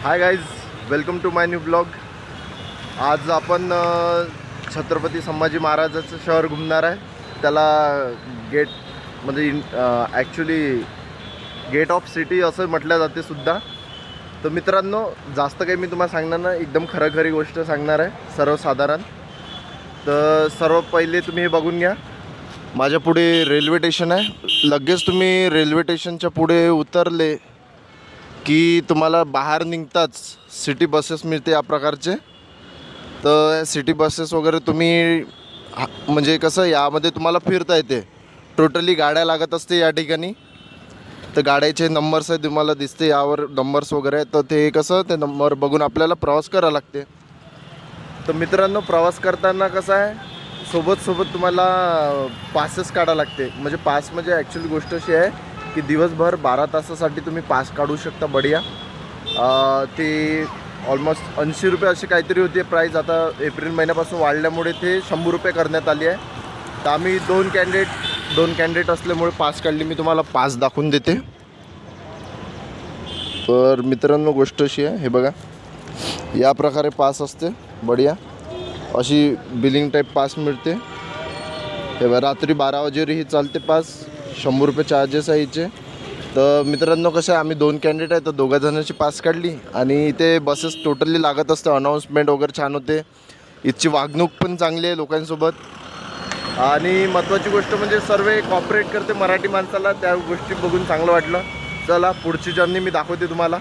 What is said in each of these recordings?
High guys, welcome to my new blog. आज आपण छत्रपती संभाजी महाराजाचं शहर घुमणार आहे. त्याला गेट म्हणजे ॲक्च्युली गेट ऑफ सिटी असं म्हटलं जाते सुद्धा. तर मित्रांनो, जास्त काही मी तुम्हाला सांगणार नाही, एकदम खरी गोष्ट सांगणार आहे सर्वसाधारण. तर सर्व पहिले तुम्ही हे बघून घ्या. माझ्या पुढे रेल्वे स्टेशन आहे. लगेच तुम्ही रेल्वे स्टेशनच्या पुढे उतरले की तुम्हाला बाहेर निघताच सिटी बसेस मिळते या प्रकारचे. तर सिटी बसेस वगैरे तुम्ही म्हणजे कसं यामध्ये तुम्हाला फिरता येते. टोटली गाड्या लागत असते या ठिकाणी. तर गाड्याचे नंबर्स आहे तुम्हाला दिसते, यावर नंबर्स वगैरे आहे. तर ते कसं ते नंबर बघून आपल्याला प्रवास करावा लागते. तर मित्रांनो, प्रवास करताना कसं आहे, सोबत तुम्हाला पासेस काढावं लागते. म्हणजे पास म्हणजे ॲक्च्युली गोष्ट अशी आहे की दिवसभर 12 तासासाठी तुम्ही पास काढू शकता. बढिया. ते ऑलमोस्ट 80 रुपये अशी काहीतरी होती प्राईस. आता एप्रिल महिन्यापासून वाढल्यामुळे ते 100 रुपये करण्यात आली आहे. तर आम्ही दोन कॅन्डिडेट असल्यामुळे पास काढली. मी तुम्हाला पास दाखवून देते. तर मित्रांनो, गोष्ट अशी आहे, हे बघा, या प्रकारे पास असते. बढिया अशी बिलिंग टाईप पास मिळते. हे बघा, रात्री 12 वाजेवरही चालते पास. 100 रुपये चार्जेस आहे हिचे. तर मित्रांनो, कसं आहे, आम्ही दोन कॅन्डिडेट आहे, तर दोघा जणांची पास काढली. आणि इथे बसेस टोटली लागत असते. अनाऊन्समेंट वगैरे छान होते. इथची वागणूक पण चांगली आहे लोकांसोबत. आणि महत्त्वाची गोष्ट म्हणजे सर्व कॉपरेट करते मराठी माणसाला. त्या गोष्टी बघून चांगलं वाटलं. चला, पुढची जर्नी मी दाखवते तुम्हाला.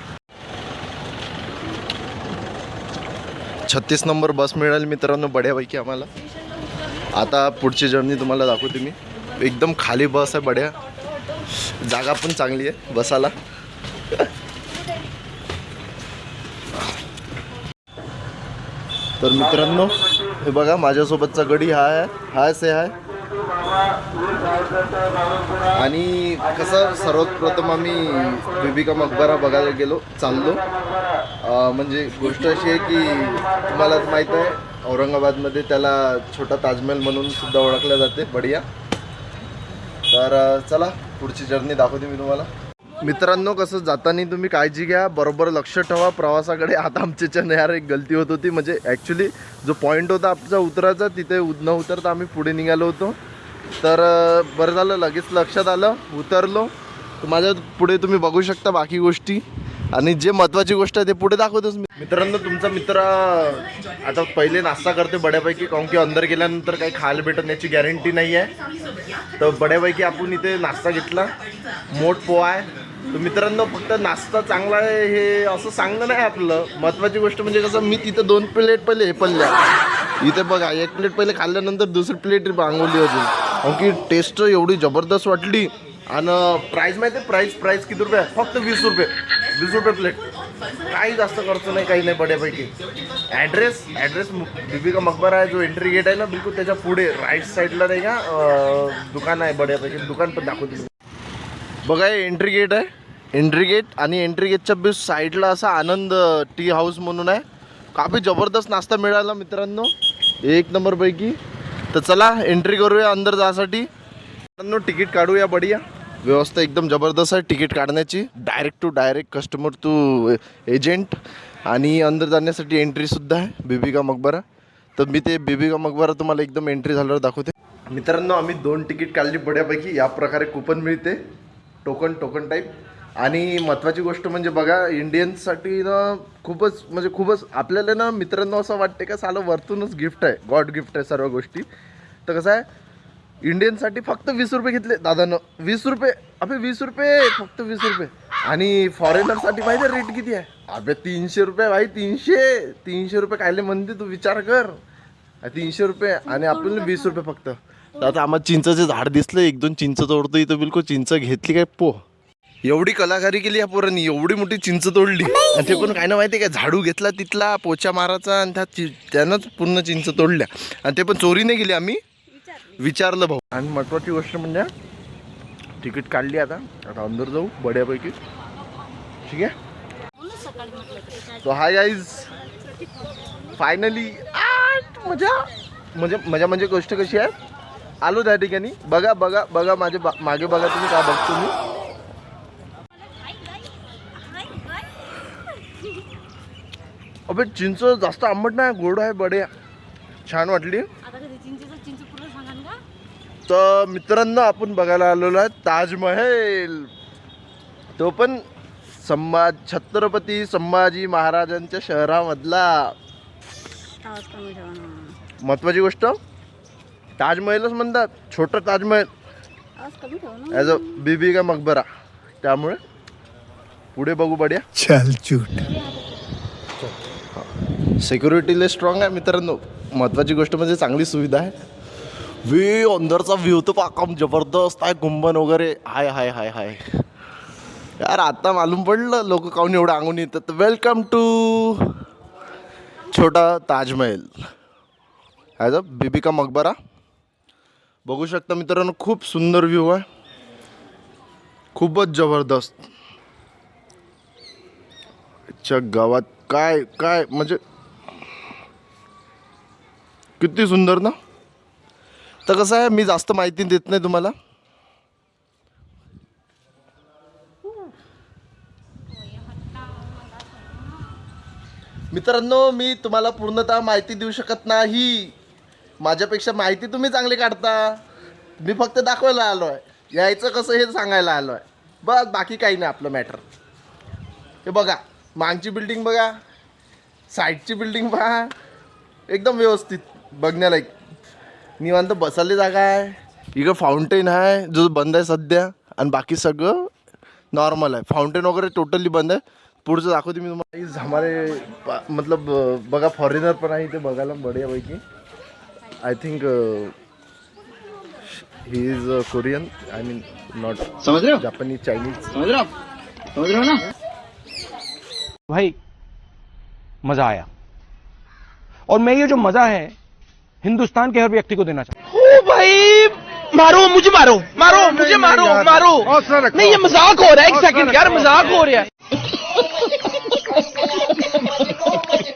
36 नंबर बस मिळाली मित्रांनो बढ्यापैकी आम्हाला. आता पुढची जर्नी तुम्हाला दाखवते मी. एकदम खाली बस आहे. बढ्या जागा पण चांगली आहे बसायला. तर मित्रांनो, हे बघा, माझ्यासोबतचा गडी हा आहे. आणि कसं, सर्वप्रथम आम्ही बीबी का मकबरा बघायला चाललो. म्हणजे गोष्ट अशी आहे की तुम्हाला माहीत आहे, औरंगाबादमध्ये त्याला छोटा ताजमहल म्हणून सुद्धा ओळखल्या जाते. बढिया. तर चला, पुढची जर्नी दाखवते मी तुम्हाला. मित्रांनो, कसं जाताना तुम्ही काळजी घ्या, बरोबर लक्ष ठेवा प्रवासाकडे. आता आमच्याच्यानं यार एक गलती होत होती. म्हणजे ॲक्च्युली जो पॉईंट होता आमचा उतरायचा, तिथे न उतरता आम्ही पुढे निघालो होतो. तर बरं झालं, लगेच लक्षात आलं, उतरलो. तर माझ्या पुढे तुम्ही बघू शकता बाकी गोष्टी. आणि जे महत्त्वाची गोष्ट आहे ते पुढे दाखवतोच मी. मित्रांनो, तुमचा मित्र आता पहिले नाश्ता करते बड्यापैकी, काऊन की अंदर गेल्यानंतर काही खायला भेटत याची गॅरंटी नाही आहे. तर बड्यापैकी आपण इथे नाश्ता घेतला. मोठ पोहा आहे. तर मित्रांनो, फक्त नाश्ता चांगला आहे हे असं सांगणं नाही आपलं. महत्त्वाची गोष्ट म्हणजे कसं, मी तिथं 2 प्लेट पहिले हे पडल्या. इथे बघा, 1 प्लेट पहिले खाल्ल्यानंतर दुसरी प्लेट मागवली अजून. काऊन की टेस्ट एवढी जबरदस्त वाटली. आणि प्राईस माहिती आहे, प्राईस किती रुपये? फक्त 20 रुपये प्लेट. काही जास्त खर्च नाही, काही नाही. बड्यापैकी ॲड्रेस बीबी का मकबरा आहे, जो एंट्री गेट आहे ना, बिलकुल त्याच्या पुढे राईट साईडला नाही का दुकान आहे. बड्यापैकी दुकान पण दाखवतो बघा. हे एंट्री गेट आहे. आणि एंट्री गेटच्या बी साईडला असा आनंद टी हाऊस म्हणून आहे. काफी जबरदस्त नाश्ता मिळाला मित्रांनो, 1 नंबरपैकी. तर चला, एंट्री करूया अंदर जाण्यासाठी. मित्रांनो, तिकीट काढूया. बढिया व्यवस्था एकदम जबरदस्त आहे तिकीट काढण्याची. Direct to customer to agent. आणि अंदर जाण्यासाठी एंट्रीसुद्धा आहे बीबी का मकबरा. तर मी ते बीबी का मकबरा तुम्हाला एकदम एंट्री झाल्यावर दाखवते. मित्रांनो, आम्ही 2 तिकीट काढली बड्यापैकी. या प्रकारे कूपन मिळते, टोकन टाईप. आणि महत्त्वाची गोष्ट म्हणजे बघा, इंडियन्ससाठी ना खूपच आपल्याला ना मित्रांनो असं वाटते का सालं वरतूनच गिफ्ट आहे, गॉड गिफ्ट आहे सर्व गोष्टी. तर कसं आहे, इंडियनसाठी फक्त 20 रुपये घेतले दादानं. 20 रुपये फक्त 20 रुपये. आणि फॉरेनरसाठी माहिती आहे रेट किती आहे? अबे 300 रुपये भाई. 300 रुपये कायले म्हणते तू, विचार कर. 300 रुपये आणि आपल्याला 20 रुपये फक्त. तर आता आम्हाला चिंचचे झाड दिसलं, 1-2 चिंच तोडतो इथं. बिलकुल चिंच घेतली काय एवढी कलाकारी केली या पोरांनी. एवढी मोठी चिंच तोडली. आणि ते पण काय ना माहिती आहे का, झाडू घेतला तिथला, पोचा मारायचा, आणि त्यानंच पूर्ण चिंच तोडल्या. आणि ते पण चोरीने गेली, आम्ही विचारलं भाऊ. आणि महत्त्वाची गोष्ट म्हणजे तिकीट काढली. आता अंदर जाऊ बड्यापैकी. ठीक आहे. सो हाय गाईज, फायनली म्हणजे गोष्ट कशी आहे, आलो त्या ठिकाणी. बघा माझे मागे बघा तुम्ही, काय बघतो मी. अबे चिंच जास्त आंबट नाही, गोड आहे, बढिया, छान वाटली. आता कधी चिंच पूर्ण सांगा का. तर मित्रांनो आपण बघायला आलेलो आहे ताजमहल, तो पण छत्रपती संभाजी महाराजांच्या शहरामधला. आवाज कमी ठेवा ना. महत्वाची गोष्ट ताजमहलच म्हणतात, छोटा ताजमहल आवाज कमी ठेवा ना. ॲज अ बीबी का मकबरा. त्यामुळे पुढे बघू. बढिया. चल चूट. सिक्युरिटी लय स्ट्रॉंग आहे मित्रांनो. महत्वाची गोष्ट म्हणजे चांगली सुविधा आहे. अंदरचा व्ह्यू तर पाकम जबरदस्त आहे, गुंबन वगैरे. हाय हाय हाय हाय यार, आता मालूम पडलं लोक काहून एवढं अंगून येतात. वेलकम टू छोटा ताजमहल ॲज अ बीबी का मकबरा. बघू शकता मित्रांनो, खूप सुंदर व्ह्यू आहे, खूपच जबरदस्त. च्या गावात काय काय म्हणजे किती सुंदर ना. तर कसं आहे, मी जास्त माहिती देत नाही तुम्हाला. मित्रांनो मी तुम्हाला पूर्णतः माहिती देऊ शकत नाही, माझ्यापेक्षा माहिती तुम्ही चांगली काढता. मी फक्त दाखवायला आलो आहे, यायचं कसं हे सांगायला आलो आहे बस, बाकी काही नाही आपलं मॅटर. हे बघा, मागची बिल्डिंग बघा, साईडची बिल्डिंग पहा, एकदम व्यवस्थित बघण्यालायक. निवांत बसायला जागा आहे, इकडं फाउंटेन आहे जो बंद आहे सध्या, आणि बाकी सगळं नॉर्मल आहे. फाउंटेन वगैरे टोटली बंद आहे. पुढचं दाखवते मी तुम्हाला. हमारे मतलब बघा फॉरेनर पण आहे इथे बघायला बढियापैकी. I think he is Korean, I mean not, समझ रहे हो, जापानीज, चाइनीज. समझ रहे हो ना. भाई मजा आया, और मैं ये जो मजा है हिंदुस्तान के हर व्यक्ति को देना चाहता हूँ. ओ भाई मारो मुझे, मारो मारो मुझे, मारो मारो. नहीं ये मजाक हो रहा है, एक सेकंड यार, मजाक हो रहा है.